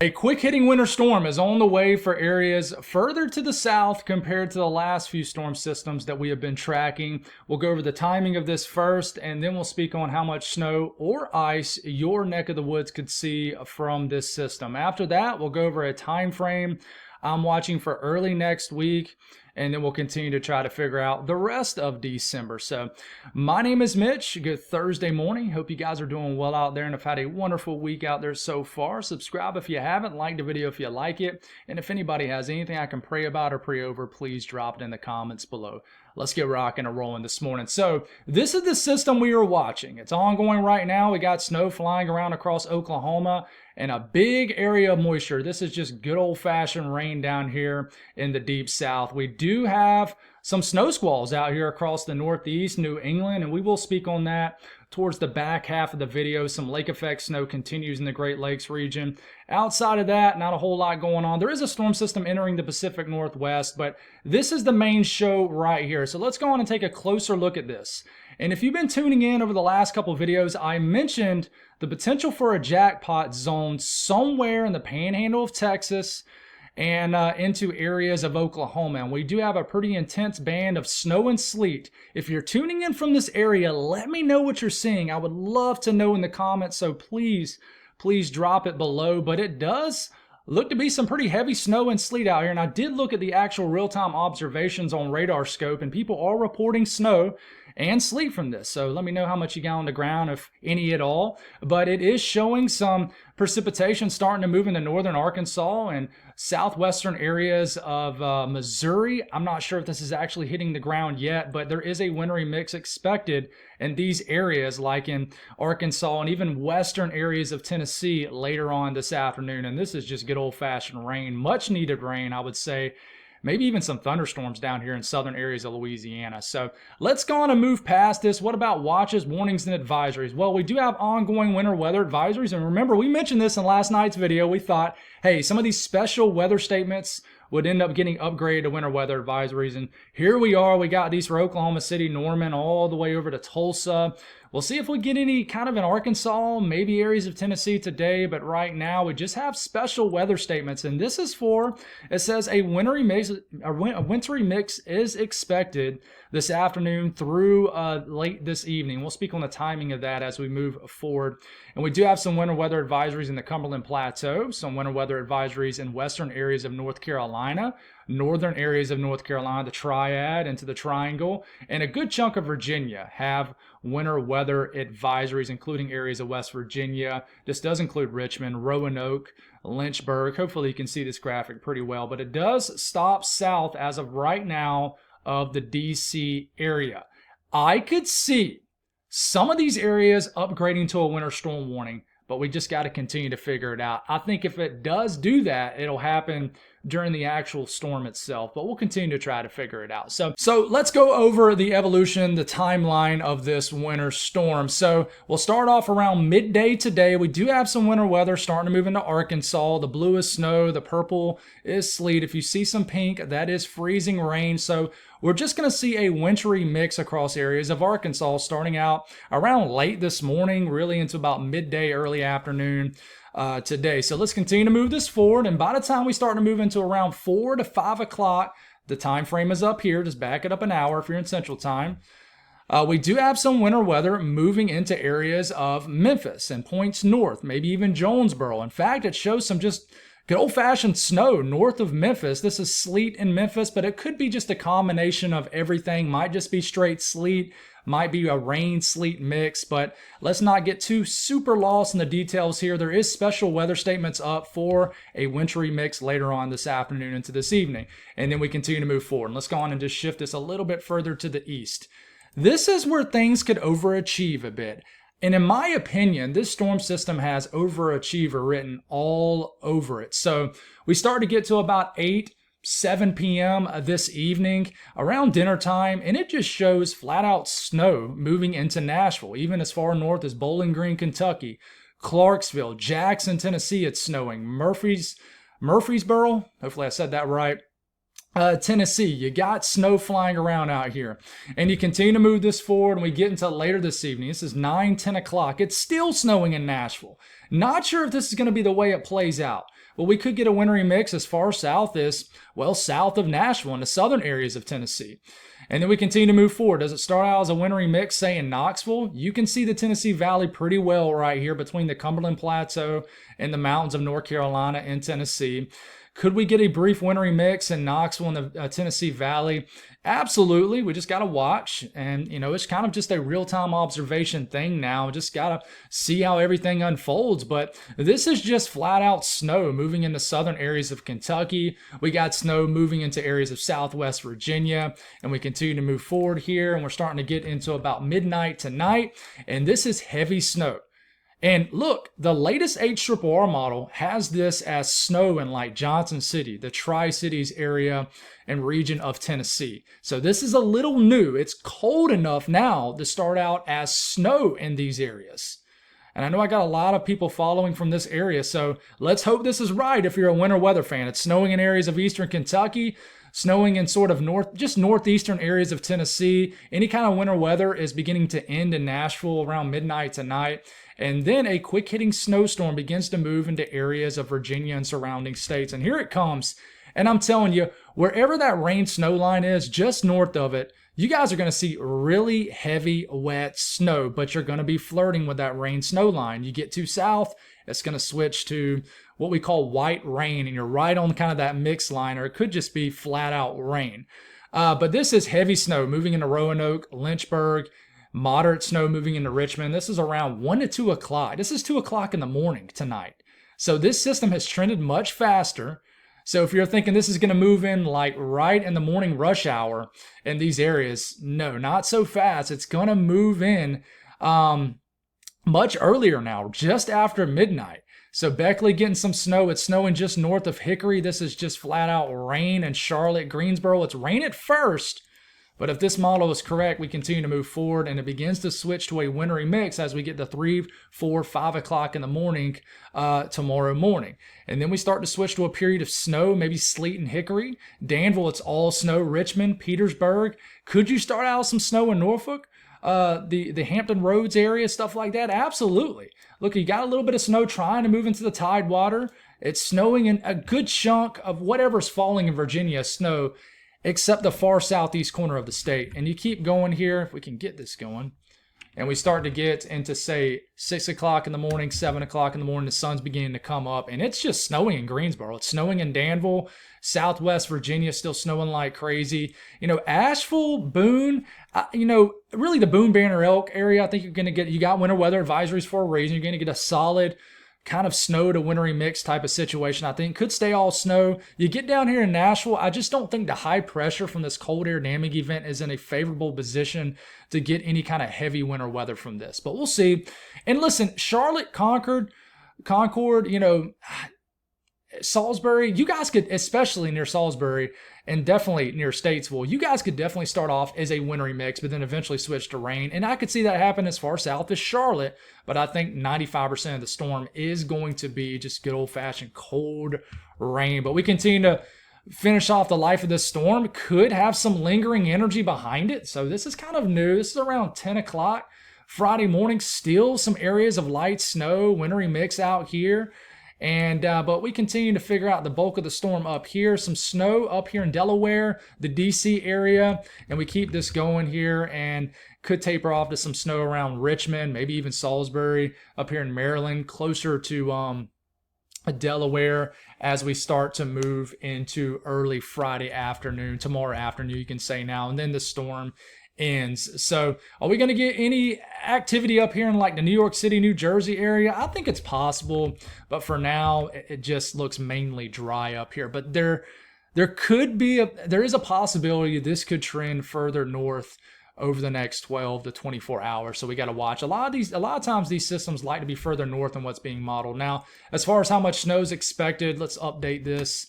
A quick hitting winter storm is on the way for areas further to the south compared to the last few storm systems that we have been tracking. We'll go over the timing of this first, and then we'll speak on how much snow or ice your neck of the woods could see from this system. After that, we'll go over a time frame I'm watching for early next week, and then we'll continue to try to figure out the rest of December. So my name is Mitch. Good Thursday morning. Hope you guys are doing well out there and have had a wonderful week out there so far. Subscribe if you haven't, like the video if you like it, and if anybody has anything I can pray about or pray over, please drop it in the comments below. Let's get rocking and rolling this morning. So this is the system we are watching. It's ongoing right now. We got snow flying around across Oklahoma and a big area of moisture. This is just good old-fashioned rain down here in the deep south. We do have some snow squalls out here across the northeast, New England, and we will speak on that towards the back half of the video. Some lake effect snow continues in the Great Lakes region. Outside of that, not a whole lot going on. There is a storm system entering the Pacific Northwest, but this is the main show right here. So let's go on and take a closer look at this. And if you've been tuning in over the last couple of videos, I mentioned the potential for a jackpot zone somewhere in the panhandle of Texas and into areas of Oklahoma. And we do have a pretty intense band of snow and sleet. If you're tuning in from this area, let me know what you're seeing. I would love to know in the comments, so please drop it below. But it does look to be some pretty heavy snow and sleet out here. And I did look at the actual real-time observations on radar scope, and people are reporting snow and sleet from this. So let me know how much you got on the ground, if any at all. But it is showing some precipitation starting to move into northern Arkansas and southwestern areas of Missouri. I'm not sure if this is actually hitting the ground yet, but there is a wintry mix expected in these areas, like in Arkansas and even western areas of Tennessee later on this afternoon. And this is just good old-fashioned rain, much needed rain, I would say. Maybe even some thunderstorms down here in southern areas of Louisiana. So let's go on and move past this. What about watches, warnings, and advisories? Well, we do have ongoing winter weather advisories. And remember, we mentioned this in last night's video. We thought, hey, some of these special weather statements would end up getting upgraded to winter weather advisories. And here we are. We got these for Oklahoma City, Norman, all the way over to Tulsa. We'll see if we get any kind of in Arkansas, maybe areas of Tennessee today, but right now we just have special weather statements. And this is for, it says a wintry mix is expected this afternoon through late this evening. We'll speak on the timing of that as we move forward. And we do have some winter weather advisories in the Cumberland Plateau, some winter weather advisories in western areas of North Carolina, northern areas of North Carolina, the Triad into the Triangle, and a good chunk of Virginia have winter weather advisories, including areas of West Virginia. This does include Richmond, Roanoke, Lynchburg. Hopefully you can see this graphic pretty well, but it does stop south as of right now of the DC area. I could see some of these areas upgrading to a winter storm warning, but we just got to continue to figure it out. I think if it does do that, it'll happen during the actual storm itself, but we'll continue to try to figure it out. So let's go over the evolution, the timeline of this winter storm. So we'll start off around midday today. We do have some winter weather starting to move into Arkansas. The blue is snow, the purple is sleet. If you see some pink, that is freezing rain. So we're just going to see a wintry mix across areas of Arkansas starting out around late this morning, really into about midday, early afternoon today. So let's continue to move this forward, and by the time we start to move into around 4 to 5 o'clock, the time frame is up here. Just back it up an hour if you're in Central Time. We do have some winter weather moving into areas of Memphis and points north, maybe even Jonesboro. In fact, it shows some just good old-fashioned snow north of Memphis. This is sleet in Memphis, but it could be just a combination of everything. Might just be straight sleet, might be a rain-sleet mix, but let's not get too super lost in the details here. There is special weather statements up for a wintry mix later on this afternoon into this evening, and then we continue to move forward. Let's go on and just shift this a little bit further to the east. This is where things could overachieve a bit. And in my opinion, this storm system has overachiever written all over it. So we start to get to about 7 p.m. this evening around dinner time, and it just shows flat out snow moving into Nashville, even as far north as Bowling Green, Kentucky, Clarksville, Jackson, Tennessee. It's snowing. Murfreesboro, hopefully I said that right. Tennessee, you got snow flying around out here, and you continue to move this forward, and we get into later this evening. This is 10 o'clock. It's still snowing in Nashville. Not sure if this is going to be the way it plays out. Well, we could get a wintry mix as far south as, well, south of Nashville in the southern areas of Tennessee. And then we continue to move forward. Does it start out as a wintry mix, say in Knoxville? You can see the Tennessee Valley pretty well right here between the Cumberland Plateau and the mountains of North Carolina and Tennessee. Could we get a brief wintry mix in Knoxville and the Tennessee Valley? Absolutely. We just got to watch. And, it's kind of just a real-time observation thing now. Just got to see how everything unfolds. But this is just flat-out snow moving into southern areas of Kentucky. We got snow moving into areas of southwest Virginia. And we continue to move forward here. And we're starting to get into about midnight tonight. And this is heavy snow. And look, the latest HRRR model has this as snow in like Johnson City, the Tri-Cities area and region of Tennessee. So this is a little new. It's cold enough now to start out as snow in these areas. And I know I got a lot of people following from this area, so let's hope this is right if you're a winter weather fan. It's snowing in areas of eastern Kentucky, snowing in sort of northeastern areas of Tennessee. Any kind of winter weather is beginning to end in Nashville around midnight tonight. And then a quick-hitting snowstorm begins to move into areas of Virginia and surrounding states. And here it comes. And I'm telling you, wherever that rain snow line is, just north of it, you guys are going to see really heavy, wet snow, but you're going to be flirting with that rain snow line. You get too south, it's going to switch to what we call white rain, and you're right on kind of that mix line, or it could just be flat-out rain. But this is heavy snow moving into Roanoke, Lynchburg, moderate snow moving into Richmond. This is around 1 to 2 o'clock. This is 2 o'clock in the morning tonight. So this system has trended much faster. So if you're thinking this is going to move in like right in the morning rush hour in these areas, no, not so fast. It's going to move in much earlier now, just after midnight. So Beckley getting some snow. It's snowing just north of Hickory. This is just flat out rain in Charlotte, Greensboro. It's rain at first. But if this model is correct, we continue to move forward, and it begins to switch to a wintry mix as we get to 3, 4, 5 o'clock in the morning tomorrow morning. And then we start to switch to a period of snow, maybe sleet in Hickory. Danville, it's all snow. Richmond, Petersburg. Could you start out with some snow in Norfolk? The Hampton Roads area, stuff like that? Absolutely. Look, you got a little bit of snow trying to move into the Tidewater. It's snowing in a good chunk of whatever's falling in Virginia, snow, except the far southeast corner of the state. And you keep going here, if we can get this going, and we start to get into, say, 6 o'clock in the morning, 7 o'clock in the morning, the sun's beginning to come up, and it's just snowing in Greensboro. It's snowing in Danville, southwest Virginia, still snowing like crazy. Asheville, Boone, really the Boone, Banner, Elk area, I think you're going to get, you got winter weather advisories for a reason. You're going to get a solid kind of snow to wintry mix type of situation. I think could stay all snow. You get down here in Nashville, I just don't think the high pressure from this cold air damming event is in a favorable position to get any kind of heavy winter weather from this, but we'll see. And listen, Charlotte, Concord, Salisbury, you guys could, especially near Salisbury and definitely near Statesville, you guys could definitely start off as a wintry mix, but then eventually switch to rain. And I could see that happen as far south as Charlotte, but I think 95% of the storm is going to be just good old-fashioned cold rain. But we continue to finish off the life of this storm. Could have some lingering energy behind it. So this is kind of new. This is around 10 o'clock Friday morning. Still some areas of light snow, wintry mix out here. And but we continue to figure out the bulk of the storm up here. Some snow up here in Delaware, the DC area, and we keep this going here and could taper off to some snow around Richmond, maybe even Salisbury, up here in Maryland, closer to Delaware as we start to move into early Friday afternoon, tomorrow afternoon, you can say now, and then the storm ends. So are we going to get any activity up here in like the New York City, New Jersey area? I think it's possible, but for now it just looks mainly dry up here. But there is a possibility this could trend further north over the next 12 to 24 hours. So we got to watch. A lot of times these systems like to be further north than what's being modeled. Now, as far as how much snow is expected, let's update this.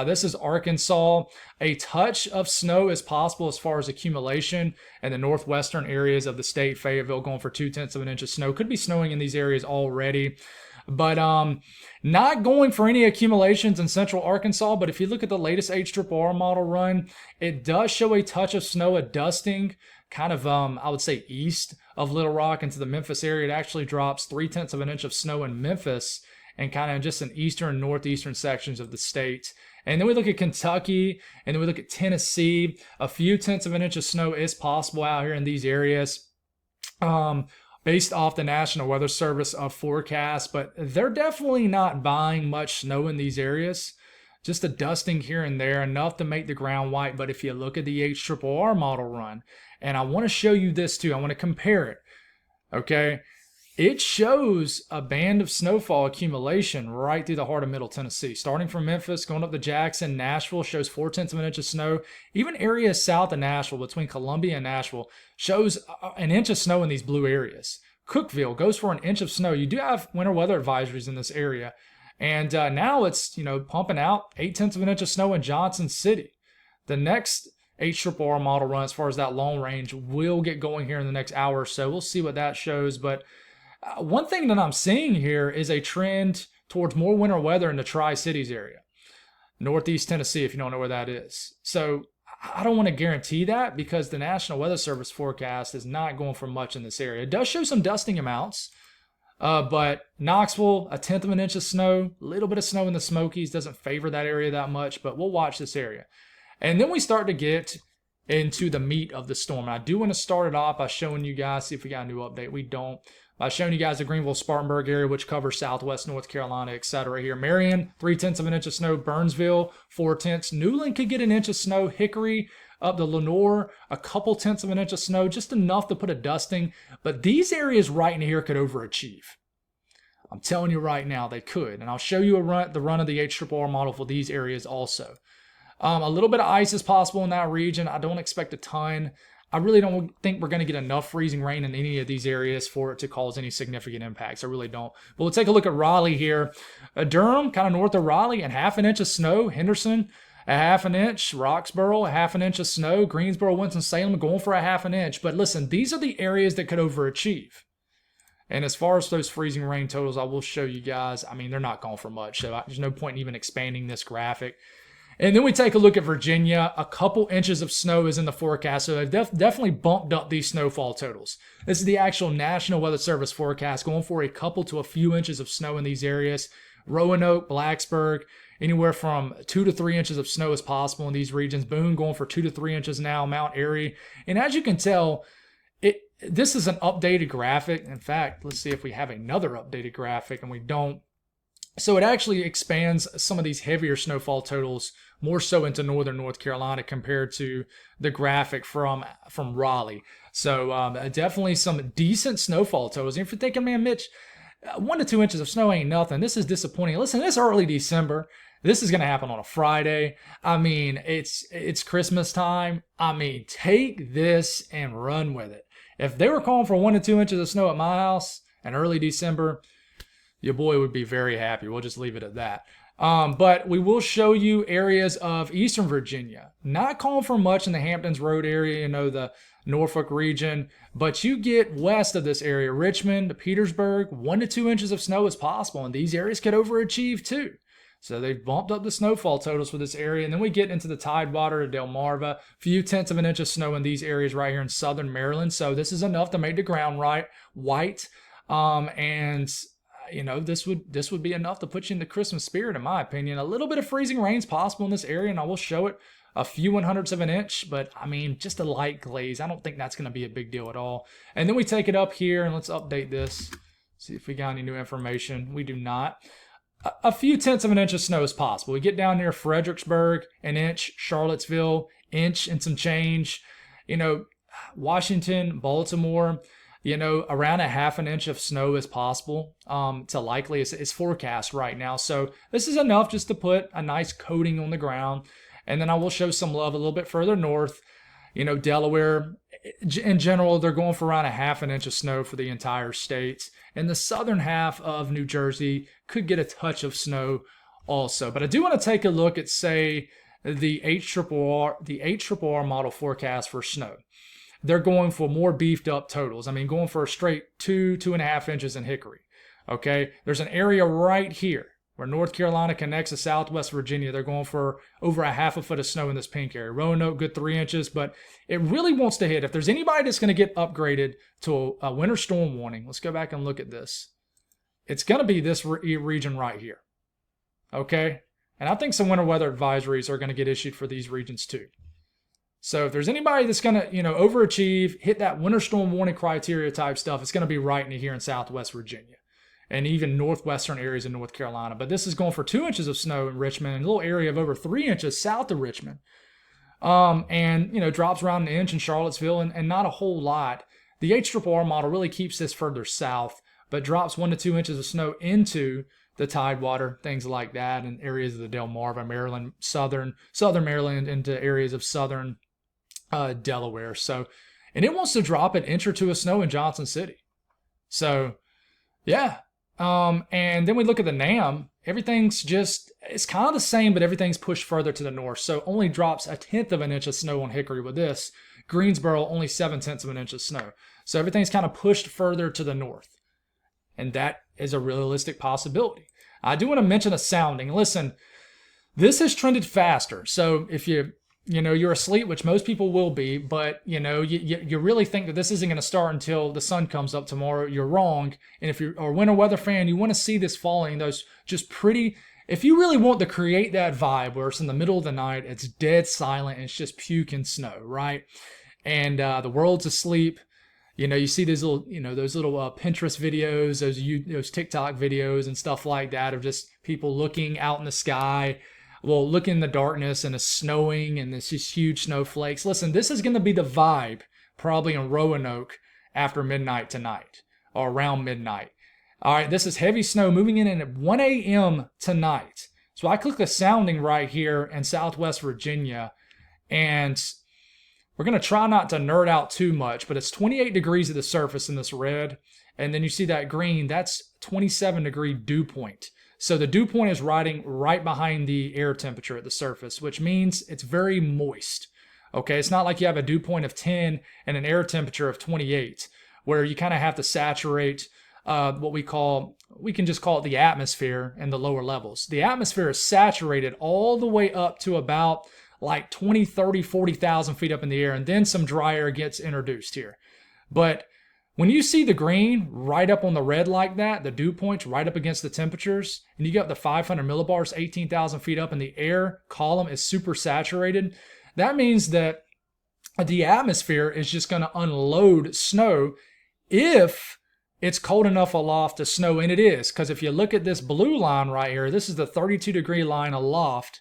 This is Arkansas. A touch of snow is possible as far as accumulation in the northwestern areas of the state. Fayetteville going for 0.2 of an inch of snow. Could be snowing in these areas already. But not going for any accumulations in central Arkansas. But if you look at the latest HRRR model run, it does show a touch of snow, a dusting, kind of, I would say, east of Little Rock into the Memphis area. It actually drops 0.3 of an inch of snow in Memphis. and kind of just in eastern and northeastern sections of the state. And then we look at Kentucky, and then we look at Tennessee. A few tenths of an inch of snow is possible out here in these areas. Based off the National Weather Service forecast, but they're definitely not buying much snow in these areas. Just a dusting here and there, enough to make the ground white. But if you look at the HRRR model run, and I want to show you this too, I want to compare it, okay? It shows a band of snowfall accumulation right through the heart of Middle Tennessee. Starting from Memphis, going up to Jackson, Nashville shows 0.4 of an inch of snow. Even areas south of Nashville, between Columbia and Nashville, shows an inch of snow in these blue areas. Cookeville goes for an inch of snow. You do have winter weather advisories in this area. And now it's, pumping out 0.8 of an inch of snow in Johnson City. The next HRRR model run, as far as that long range, will get going here in the next hour or so. We'll see what that shows. But one thing that I'm seeing here is a trend towards more winter weather in the Tri-Cities area. Northeast Tennessee, if you don't know where that is. So I don't want to guarantee that because the National Weather Service forecast is not going for much in this area. It does show some dusting amounts, but Knoxville, 1/10 of an inch of snow, a little bit of snow in the Smokies, doesn't favor that area that much, but we'll watch this area. And then we start to get into the meat of the storm. And I do want to start it off by showing you guys, see if we got a new update. We don't. By showing you guys the Greenville-Spartanburg area, which covers southwest North Carolina, etc. here. Marion, 0.3 of an inch of snow. Burnsville, 0.4. Newland could get an inch of snow. Hickory up to Lenoir, a couple tenths of an inch of snow, just enough to put a dusting. But these areas right in here could overachieve. I'm telling you right now, they could. And I'll show you the run of the HRRR model for these areas also. A little bit of ice is possible in that region. I don't expect a ton. I really don't think we're going to get enough freezing rain in any of these areas for it to cause any significant impacts. I really don't. But we'll take a look at Raleigh here. Durham, kind of north of Raleigh, and 0.5 inch of snow. Henderson, 0.5 inch. Roxborough, 0.5 inch of snow. Greensboro, Winston-Salem going for 0.5 inch. But listen, these are the areas that could overachieve. And as far as those freezing rain totals, I will show you guys. I mean, they're not going for much, so there's no point in even expanding this graphic. And then we take a look at Virginia. A couple inches of snow is in the forecast, so they've definitely bumped up these snowfall totals. This is the actual National Weather Service forecast, going for a couple to a few inches of snow in these areas. Roanoke, Blacksburg, anywhere from 2 to 3 inches of snow is possible in these regions. Boone going for 2 to 3 inches now. Mount Airy. And as you can tell, this is an updated graphic. In fact, let's see if we have another updated graphic, and we don't. So it actually expands some of these heavier snowfall totals more so into northern North Carolina compared to the graphic from Raleigh. So definitely some decent snowfall totals. And if you're thinking, man, Mitch, 1 to 2 inches of snow ain't nothing. This is disappointing. Listen, it's early December. This is going to happen on a Friday. I mean, it's Christmas time. I mean, take this and run with it. If they were calling for 1 to 2 inches of snow at my house in early December, your boy would be very happy. We'll just leave it at that. But we will show you areas of Eastern Virginia. Not calling for much in the Hamptons Road area, the Norfolk region. But you get west of this area, Richmond, Petersburg, 1 to 2 inches of snow is possible. And these areas could overachieve too. So they've bumped up the snowfall totals for this area. And then we get into the Tidewater to Delmarva. Few tenths of an inch of snow in these areas right here in southern Maryland. So this is enough to make the ground white. This would be enough to put you in the Christmas spirit, in my opinion. A little bit of freezing rain is possible in this area, and I will show it. A few 1/100ths of an inch, but I mean, just a light glaze. I don't think that's going to be a big deal at all. And then we take it up here, and let's update this. See if we got any new information. We do not. A few tenths of an inch of snow is possible. We get down near Fredericksburg, an inch. Charlottesville, inch and some change. Washington, Baltimore. Around 0.5 inch of snow is possible. To likely is forecast right now. So this is enough just to put a nice coating on the ground. And then I will show some love a little bit further north. Delaware, in general, they're going for around 0.5 inch of snow for the entire state. And the southern half of New Jersey could get a touch of snow also. But I do want to take a look at, say, the HRRR model forecast for snow. They're going for more beefed up totals. I mean, going for a straight 2.5 inches in Hickory. Okay, there's an area right here where North Carolina connects to Southwest Virginia. They're going for over 0.5 foot of snow in this pink area. Roanoke, good 3 inches, but it really wants to hit. If there's anybody that's going to get upgraded to a winter storm warning, let's go back and look at this. it's going to be this region right here. Okay? And I think some winter weather advisories are going to get issued for these regions too. So if there's anybody that's going to, overachieve, hit that winter storm warning criteria type stuff, it's going to be right in here in Southwest Virginia and even northwestern areas in North Carolina. But this is going for 2 inches of snow in Richmond and a little area of over 3 inches south of Richmond. And drops around an inch in Charlottesville and not a whole lot. The HRRR model really keeps this further south, but drops 1 to 2 inches of snow into the Tidewater, things like that, in areas of the Delmarva, Maryland, southern Maryland, into areas of southern Delaware. So, and it wants to drop an inch or two of snow in Johnson City. So, yeah. And then we look at the NAM. Everything's it's kind of the same, but everything's pushed further to the north. So only drops 1/10 of an inch of snow on Hickory with this. Greensboro, only 7/10 of an inch of snow. So everything's kind of pushed further to the north. And that is a realistic possibility. I do want to mention a sounding. Listen, this has trended faster. So if you're asleep, which most people will be, but you really think that this isn't going to start until the sun comes up tomorrow, you're wrong. And if you're a winter weather fan, you want to see this falling, those just pretty, if you really want to create that vibe where it's in the middle of the night, it's dead silent, and it's just puke and snow, right? And the world's asleep. You see those little Pinterest videos, those TikTok videos and stuff like that of just people looking out in the sky. Well, look in the darkness and it's snowing and it's just huge snowflakes. Listen, this is going to be the vibe probably in Roanoke after midnight tonight or around midnight. All right, this is heavy snow moving in at 1 a.m. tonight. So I click the sounding right here in Southwest Virginia, and we're going to try not to nerd out too much, but it's 28 degrees at the surface in this red. And then you see that green, that's 27-degree dew point. So the dew point is riding right behind the air temperature at the surface, which means it's very moist. Okay, it's not like you have a dew point of 10 and an air temperature of 28, where you kind of have to saturate what we can just call it the atmosphere and the lower levels. The atmosphere is saturated all the way up to about like 20, 30, 40,000 feet up in the air, and then some dry air gets introduced here. But when you see the green right up on the red like that, the dew points right up against the temperatures, and you get up to 500 millibars, 18,000 feet up, and the air column is super saturated, that means that the atmosphere is just going to unload snow if it's cold enough aloft to snow, and it is. Because if you look at this blue line right here, this is the 32-degree line aloft,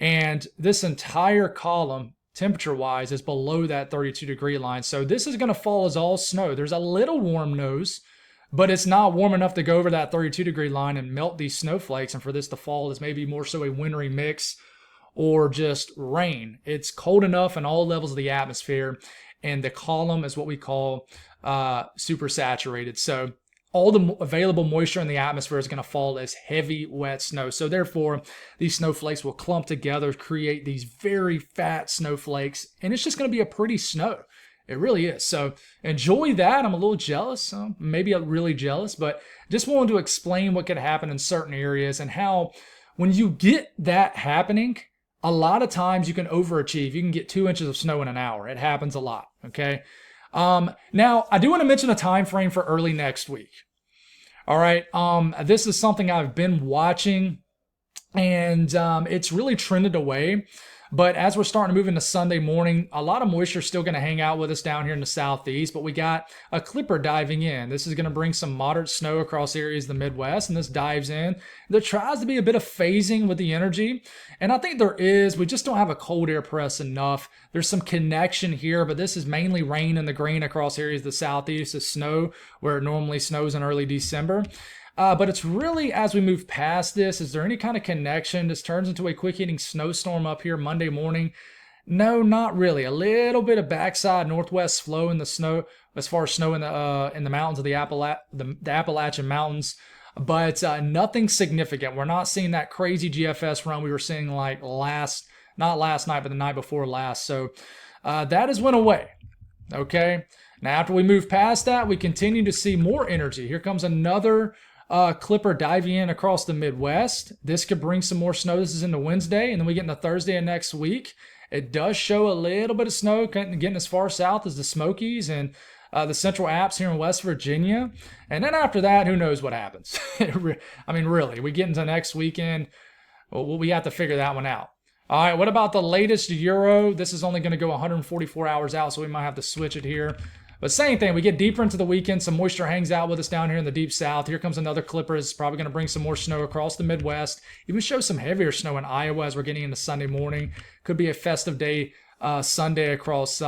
and this entire column, temperature-wise, is below that 32-degree line. So this is going to fall as all snow. There's a little warm nose, but it's not warm enough to go over that 32-degree line and melt these snowflakes, and for this to fall is maybe more so a wintry mix or just rain. It's cold enough in all levels of the atmosphere, and the column is what we call super saturated. So all the available moisture in the atmosphere is going to fall as heavy, wet snow. So therefore, these snowflakes will clump together, create these very fat snowflakes, and it's just going to be a pretty snow. It really is. So enjoy that. I'm a little jealous, maybe really jealous, but just wanted to explain what could happen in certain areas and how when you get that happening, a lot of times you can overachieve. You can get 2 inches of snow in an hour. It happens a lot, okay? Now, I do want to mention a time frame for early next week. All right, this is something I've been watching, and it's really trended away. But as we're starting to move into Sunday morning, a lot of moisture is still going to hang out with us down here in the southeast, but we got a clipper diving in. This is going to bring some moderate snow across areas of the Midwest, and this dives in. There tries to be a bit of phasing with the energy, and I think there is. We just don't have a cold air press enough. There's some connection here, but this is mainly rain in the green across areas of the southeast, is snow where it normally snows in early December. But it's really, as we move past this, is there any kind of connection? This turns into a quick hitting snowstorm up here Monday morning. No, not really. A little bit of backside northwest flow in the snow, as far as snow in the mountains of the Appalachian Mountains, but nothing significant. We're not seeing that crazy GFS run we were seeing like not last night, but the night before last. So that has went away. Okay. Now, after we move past that, we continue to see more energy. Here comes another clipper diving in across the Midwest. This could bring some more snow. This is into Wednesday, and then we get into Thursday of next week. It does show a little bit of snow getting as far south as the Smokies and the Central Apps here in West Virginia. And then after that, who knows what happens? I mean, really, we get into next weekend, well, we have to figure that one out. All right, what about the latest Euro? This is only going to go 144 hours out, so we might have to switch it here. But same thing, we get deeper into the weekend. Some moisture hangs out with us down here in the deep south. Here comes another clipper. It's probably going to bring some more snow across the Midwest. Even show some heavier snow in Iowa as we're getting into Sunday morning. Could be a festive day Sunday across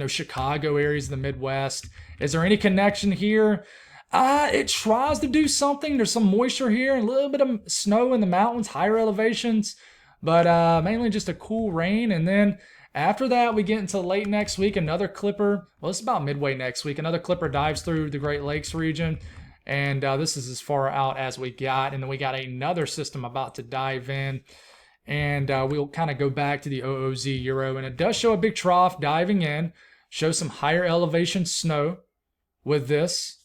Chicago areas of the Midwest. Is there any connection here? It tries to do something. There's some moisture here, and a little bit of snow in the mountains, higher elevations, but mainly just a cool rain. And then after that, we get into late next week, another clipper. Well, it's about midway next week. Another clipper dives through the Great Lakes region, and this is as far out as we got. And then we got another system about to dive in, and we'll kind of go back to the OOZ Euro. And it does show a big trough diving in, show some higher elevation snow with this.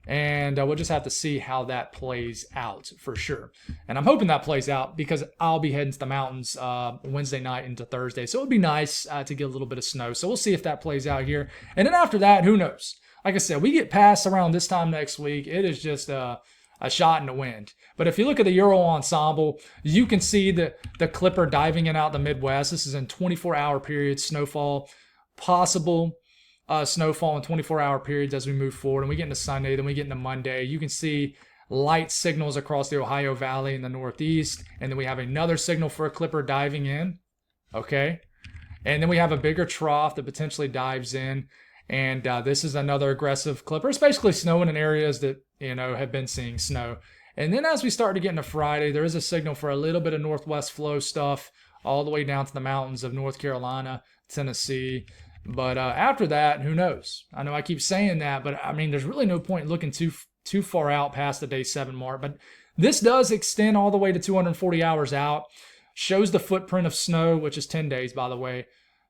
And we'll just have to see how that plays out for sure. And I'm hoping that plays out because I'll be heading to the mountains Wednesday night into Thursday. So it would be nice to get a little bit of snow. So we'll see if that plays out here. And then after that, who knows? Like I said, we get past around this time next week. It is just a shot in the wind. But if you look at the Euro ensemble, you can see the clipper diving in out the Midwest. This is in 24-hour periods, snowfall, possible snowfall in 24-hour periods as we move forward. And we get into Sunday, then we get into Monday. You can see light signals across the Ohio Valley in the Northeast. And then we have another signal for a clipper diving in. Okay. And then we have a bigger trough that potentially dives in. And this is another aggressive clipper. It's basically snowing in areas that, have been seeing snow. And then as we start to get into Friday, there is a signal for a little bit of northwest flow stuff all the way down to the mountains of North Carolina, Tennessee. But after that, who knows? I know I keep saying that, but I mean, there's really no point looking too far out past the day 7 mark. But this does extend all the way to 240 hours out. Shows the footprint of snow, which is 10 days, by the way.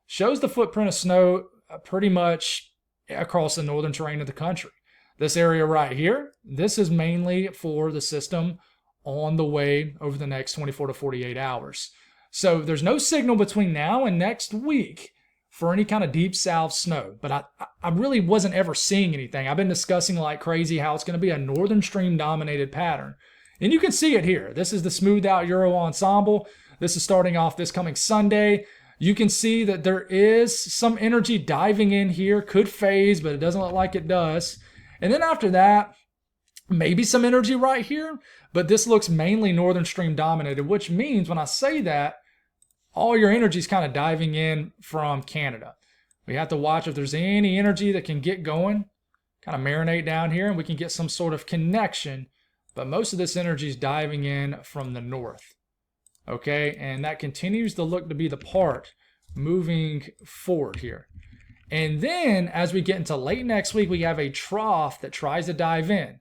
Shows the footprint of snow pretty much across the northern terrain of the country. This area right here, this is mainly for the system on the way over the next 24 to 48 hours. So there's no signal between now and next week for any kind of deep south snow. But I really wasn't ever seeing anything. I've been discussing like crazy how it's going to be a northern stream dominated pattern. And you can see it here. This is the smoothed out Euro ensemble. This is starting off this coming Sunday. You can see that there is some energy diving in here. Could phase, but it doesn't look like it does. And then after that, maybe some energy right here. But this looks mainly northern stream dominated, which means when I say that, all your energy is kind of diving in from Canada. We have to watch if there's any energy that can get going, kind of marinate down here, and we can get some sort of connection. But most of this energy is diving in from the north. Okay, and that continues to look to be the part moving forward here. And then as we get into late next week, we have a trough that tries to dive in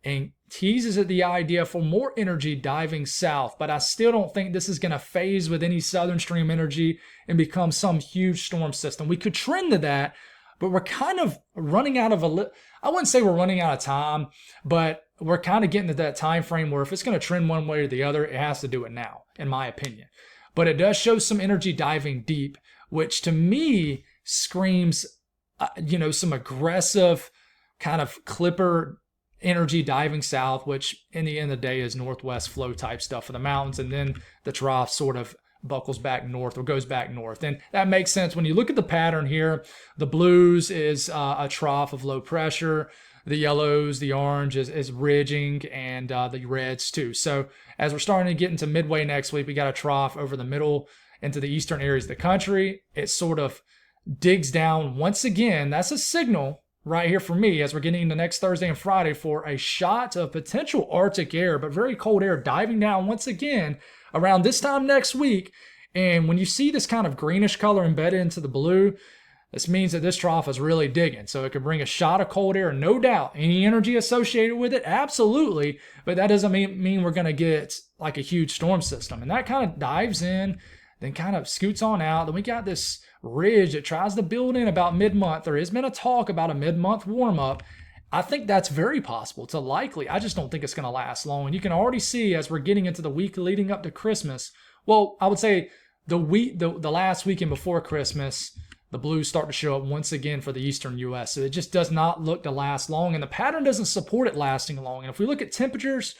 and teases at the idea for more energy diving south. But I still don't think this is going to phase with any southern stream energy and become some huge storm system. We could trend to that, but we're kind of running out of I wouldn't say we're running out of time, but we're kind of getting to that time frame where if it's going to trend one way or the other, it has to do it now, in my opinion. But it does show some energy diving deep, which to me screams, some aggressive kind of clipper energy diving south, which in the end of the day is northwest flow type stuff for the mountains. And then the trough sort of buckles back north or goes back north. And that makes sense. When you look at the pattern here, the blues is a trough of low pressure. The yellows, the orange is ridging, and the reds too. So as we're starting to get into midway next week, we got a trough over the middle into the eastern areas of the country. It sort of digs down once again. That's a signal right here for me as we're getting into next Thursday and Friday for a shot of potential Arctic air, but very cold air diving down once again around this time next week. And when you see this kind of greenish color embedded into the blue, this means that this trough is really digging. So it could bring a shot of cold air, no doubt. Any energy associated with it? Absolutely. But that doesn't mean we're going to get like a huge storm system. And that kind of dives in, then kind of scoots on out. Then we got this ridge that tries to build in about mid-month. There has been a talk about a mid-month warm-up. I think that's very possible. It's likely. I just don't think it's going to last long. And you can already see as we're getting into the week leading up to Christmas. Well, I would say the last weekend before Christmas, the blues start to show up once again for the eastern U.S. So it just does not look to last long, and the pattern doesn't support it lasting long. And if we look at temperatures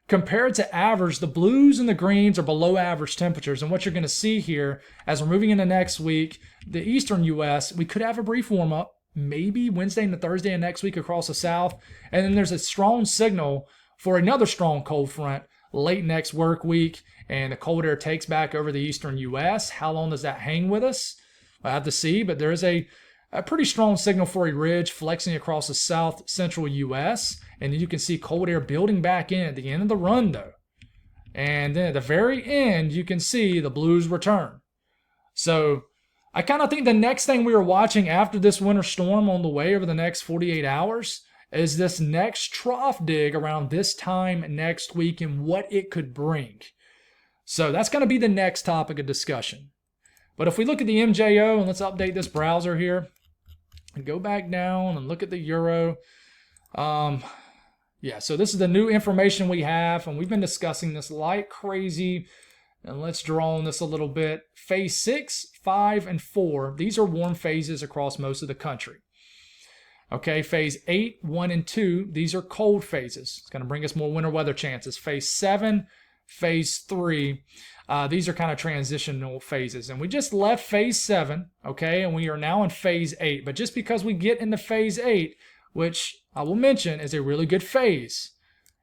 compared to average, the blues and the greens are below average temperatures. And what you're going to see here as we're moving into next week, the eastern U.S., we could have a brief warm-up, maybe Wednesday and Thursday of next week across the south. And then there's a strong signal for another strong cold front late next work week, and the cold air takes back over the eastern U.S. How long does that hang with us? I have to see, but there is a pretty strong signal for a ridge flexing across the south central U.S., and then you can see cold air building back in at the end of the run, though. And then at the very end, you can see the blues return. So I kind of think the next thing we are watching after this winter storm on the way over the next 48 hours is this next trough dig around this time next week and what it could bring. So that's going to be the next topic of discussion. But if we look at the MJO, and let's update this browser here, and go back down and look at the Euro. Yeah, so this is the new information we have, and we've been discussing this like crazy. And let's draw on this a little bit. Phase 6, 5, and 4, these are warm phases across most of the country. Okay, phase 8, 1, and 2, these are cold phases. It's going to bring us more winter weather chances. Phase 7, phase 3, these are kind of transitional phases. And we just left phase 7, okay, and we are now in phase 8. But just because we get into phase 8, which I will mention is a really good phase,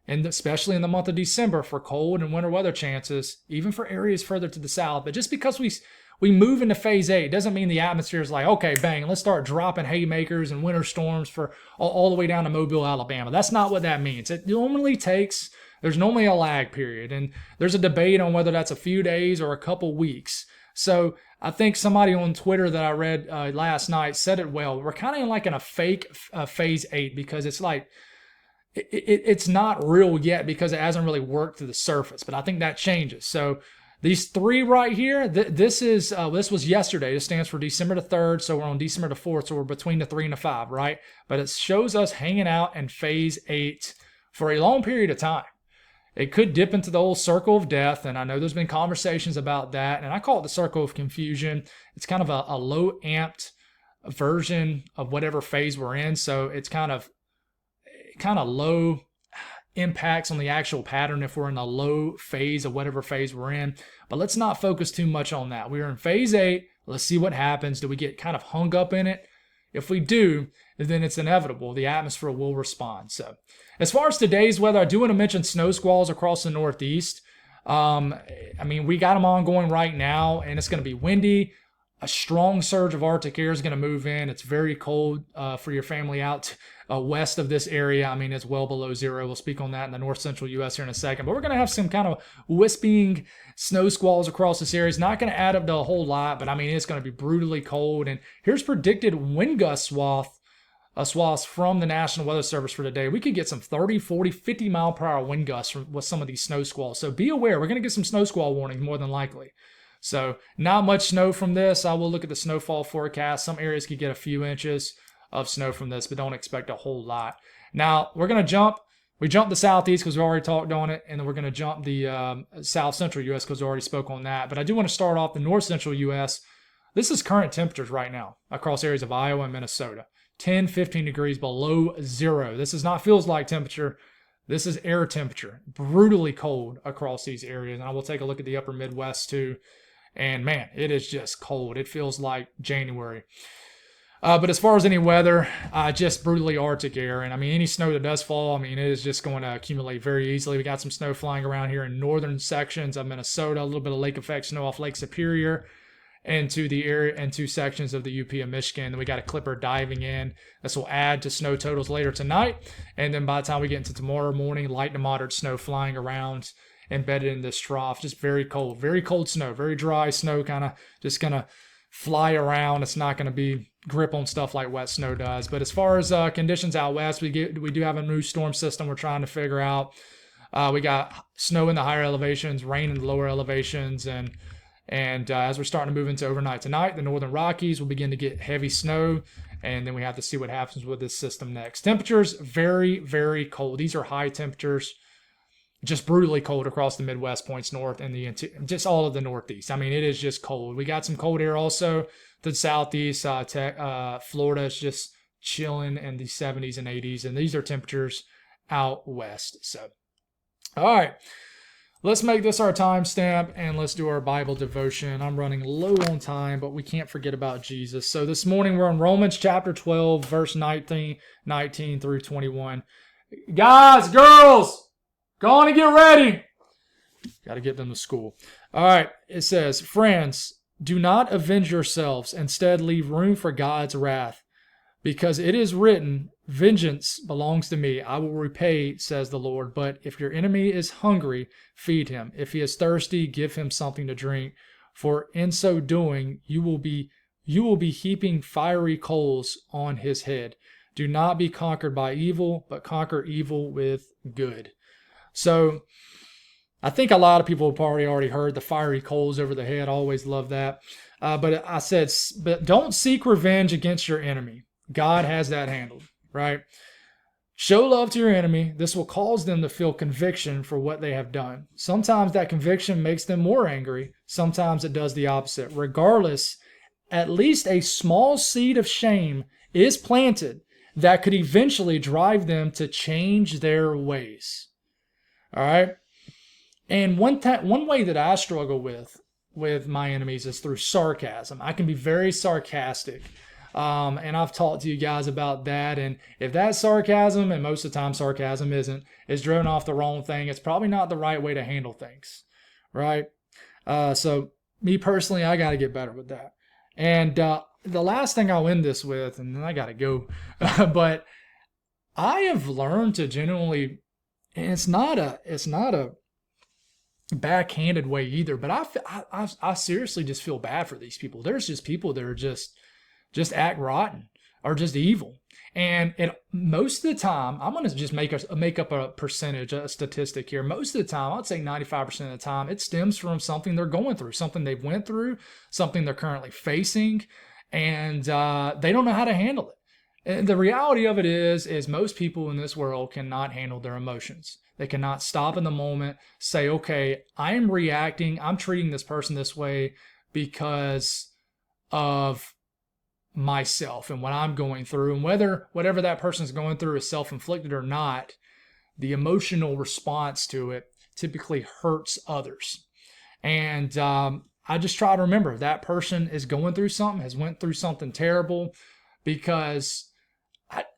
and especially in the month of December for cold and winter weather chances, even for areas further to the south. But just because we move into phase 8 doesn't mean the atmosphere is like, okay, bang, let's start dropping haymakers and winter storms for all the way down to Mobile, Alabama. That's not what that means. It normally takes, there's normally a lag period, and there's a debate on whether that's a few days or a couple weeks. So I think somebody on Twitter that I read last night said it well. We're kind of like in a fake phase 8 because it's like, it's not real yet because it hasn't really worked to the surface, but I think that changes. So these 3 right here, this was yesterday. This stands for December the 3rd, so we're on December the 4th, so we're between the 3 and the 5, right? But it shows us hanging out in phase 8 for a long period of time. It could dip into the old circle of death, and I know there's been conversations about that, and I call it the circle of confusion. It's kind of a low-amped version of whatever phase we're in, so it's kind of low impacts on the actual pattern if we're in a low phase of whatever phase we're in. But let's not focus too much on that. We're in phase 8. Let's see what happens. Do we get kind of hung up in it? If we do, then it's inevitable. The atmosphere will respond. So as far as today's weather, I do want to mention snow squalls across the Northeast. I mean, we got them ongoing right now, and it's going to be windy. A strong surge of Arctic air is going to move in. It's very cold for your family out west of this area. I mean, it's well below zero. We'll speak on that in the north central U.S. here in a second. But we're going to have some kind of wisping snow squalls across this area. It's not going to add up to a whole lot, but I mean, it's going to be brutally cold. And here's predicted wind gust swaths from the National Weather Service for today. We could get some 30, 40, 50 mile per hour wind gusts with some of these snow squalls. So be aware, we're going to get some snow squall warnings more than likely. So not much snow from this. I will look at the snowfall forecast. Some areas could get a few inches of snow from this, but don't expect a whole lot. Now, we're going to we jumped the southeast because we already talked on it, and then we're going to jump the south central U.S. because we already spoke on that. But I do want to start off the north central U.S. This is current temperatures right now across areas of Iowa and Minnesota. 10, 15 degrees below zero. This is not feels like temperature. This is air temperature. Brutally cold across these areas. And I will take a look at the upper Midwest too. And man, it is just cold. It feels like January. But as far as any weather, just brutally Arctic air. And I mean, any snow that does fall, I mean, it is just going to accumulate very easily. We got some snow flying around here in northern sections of Minnesota, a little bit of lake effect snow off Lake Superior into the area and 2 sections of the UP of Michigan. Then we got a clipper diving in. This will add to snow totals later tonight. And then by the time we get into tomorrow morning, light to moderate snow flying around embedded in this trough. Just very cold snow, very dry snow, kind of just going to fly around. It's not going to be grip on stuff like wet snow does. But as far as conditions out west, we do have a new storm system we're trying to figure out. We got snow in the higher elevations, rain in the lower elevations, and as we're starting to move into overnight tonight, the northern Rockies will begin to get heavy snow, and then we have to see what happens with this system next. Temperatures very, very cold. These are high temperatures, just brutally cold across the Midwest, points north, and just all of the Northeast. I mean, it is just cold. We got some cold air also the southeast. Florida is just chilling in the 70s and 80s, and these are temperatures out west. So, all right. Let's make this our timestamp and let's do our Bible devotion. I'm running low on time, but we can't forget about Jesus. So this morning we're in Romans chapter 12, verse 19 through 21. Guys, girls, go on and get ready. Got to get them to school. All right, it says, friends, do not avenge yourselves. Instead, leave room for God's wrath. Because it is written, vengeance belongs to me. I will repay, says the Lord. But if your enemy is hungry, feed him. If he is thirsty, give him something to drink. For in so doing, you will be heaping fiery coals on his head. Do not be conquered by evil, but conquer evil with good. So I think a lot of people have probably already heard the fiery coals over the head. I always love that. But I said, but don't seek revenge against your enemy. God has that handled, right? Show love to your enemy. This will cause them to feel conviction for what they have done. Sometimes that conviction makes them more angry. Sometimes it does the opposite. Regardless, at least a small seed of shame is planted that could eventually drive them to change their ways. All right? And one way that I struggle with my enemies is through sarcasm. I can be very sarcastic. And I've talked to you guys about that. And if that's sarcasm, and most of the time sarcasm is driven off the wrong thing, it's probably not the right way to handle things, right? So me personally, I got to get better with that. And the last thing I'll end this with, and then I got to go, but I have learned to genuinely, and it's not a backhanded way either, but I seriously just feel bad for these people. There's just people that are just act rotten or just evil. And most of the time, I'm going to just make up a percentage, a statistic here. Most of the time, I'd say 95% of the time, it stems from something they're going through, something they've went through, something they're currently facing, and they don't know how to handle it. And the reality of it is most people in this world cannot handle their emotions. They cannot stop in the moment, say, okay, I am reacting, I'm treating this person this way because of myself and what I'm going through, and whatever that person's going through is self-inflicted or not, the emotional response to it typically hurts others. And I just try to remember that person is going through something, has went through something terrible, because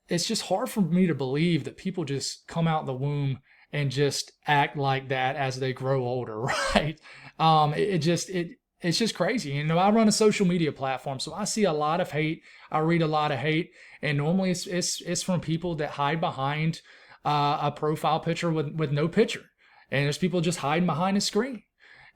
it's just hard for me to believe that people just come out the womb and just act like that as they grow older, right? It's just crazy. You know, I run a social media platform, so I see a lot of hate. I read a lot of hate, and normally it's from people that hide behind a profile picture with no picture, and there's people just hiding behind a screen.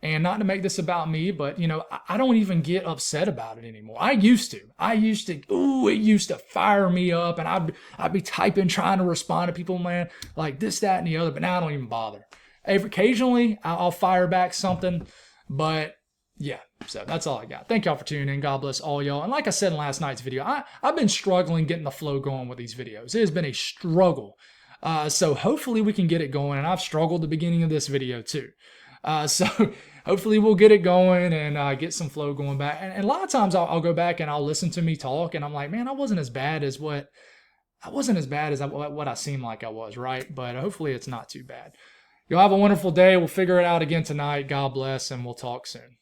And not to make this about me, but you know, I don't even get upset about it anymore. I used to. It used to fire me up, and I'd be typing, trying to respond to people, man, like this, that, and the other. But now I don't even bother. Occasionally, I'll fire back something, but yeah, so that's all I got. Thank y'all for tuning in. God bless all y'all. And like I said in last night's video, I've been struggling getting the flow going with these videos. It has been a struggle. So hopefully we can get it going. And I've struggled the beginning of this video too. So hopefully we'll get it going and get some flow going back. And a lot of times I'll go back and I'll listen to me talk, and I'm like, man, I wasn't as bad as what I seemed like I was, right? But hopefully it's not too bad. You'll have a wonderful day. We'll figure it out again tonight. God bless, and we'll talk soon.